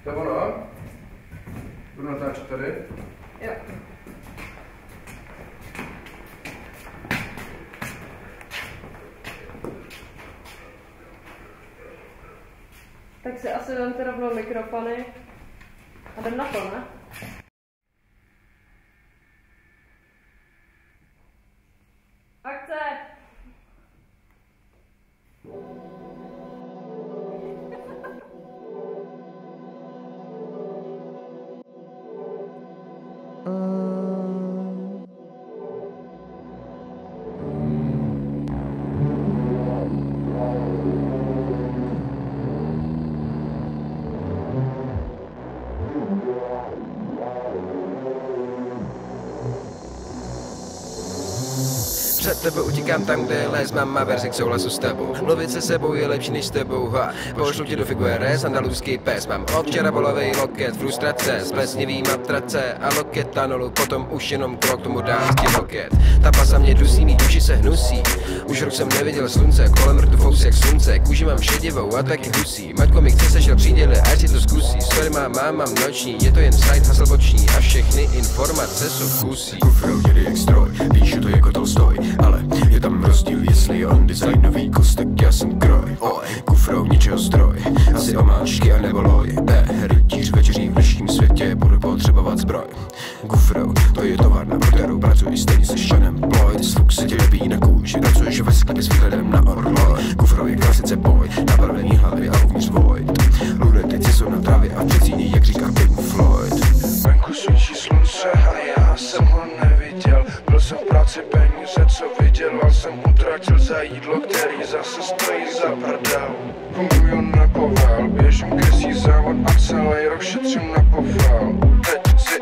To je ono? Budu natáčet tady? Jo. Tak si asi vemte rovnou mikrofony a jdem na to, ne? Akce! Před tebou utíkám tam, kde je les, mám má verzi k souhlasu s tebou. Mluvit se sebou je lepší než s tebou, ha. Pošlu ti do Figueres, andaluzský pes. Mám od včera bolavej loket, frustrace, splesnivý matrace a loket tanolu, potom už jenom krok tomu dám ti loket. Ta pasa mě dusí, mý duši se hnusí. Už rok jsem neviděl slunce, kolem rtu fous jak slunce. Kůži mám šedivou a taky husí. Maťko mi chce sešel příděle, ať si to zkusí. Story mám noční, je to jen side hustle boční a všechny informace jsou kusí. Kufrou jede jak stroj, píšu to jako Tolstoj, ale je tam rozdíl, jestli je on designový kus, tak já jsem kroj. Kufrou ničeho stroj, asi omáčky a nebo loj. Rytíř večeří v dnešním světě, budu potřebovat zbroj. Kufrou, to je továrna, pro kterou pracuji stejně se Seanem Ployd. Zvuk se tě lepí na kůži, tancuješ ve sklepě s výhledem na orloj. Kufrou je klasice boj, nabarvení hlavy a uvnitř void. Lunetici jsou na trávě a přecíní, jak říká Pink Floyd. Venku svíčí slunce a já jsem ho neviděl. Byl jsem v práci, peníze, co vydělal jsem utratil za jídlo, který zase stojí za prdel. Funguju na povel, běžím kresí závod a celý rok šetřím na povel. Teď si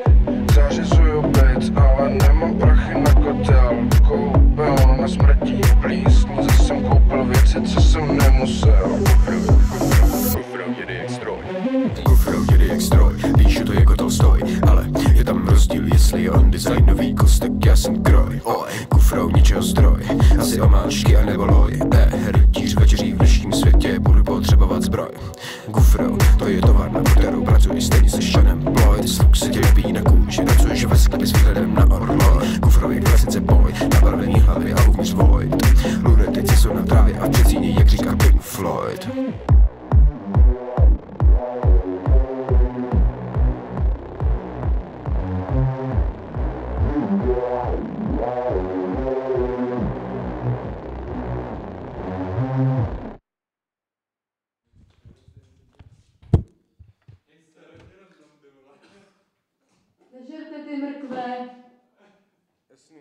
zařizuju byt, ale nemám prachy na kotel. Koupel na smrtí plísní, zase jsem koupil věci, co jsem nemusel. Kufrou jede jak stroj. Kufrou jede jak stroj, píšu to jako Tolstoj, ale je tam rozdíl, jestli je on designový kus, tak já jsem kroj. Kufrou ničeho stroj, asi omáčky a nebo loj. Rytíř večeří v dnešním světě, budu potřebovat zbroj. Kufrou, to je továrna, pro kterou pracuji stejně se Seanem Ployd. Zvuk se tě lepí na kůži, tancuješ ve sklepě s výhledem na orloj. Kufrou je klasice boj, nabarvení hlavy a uvnitř void. Lunetici jsou na trávě a přecíní, jak říká Pink Floyd. Nežerte ty mrkve. Jasný.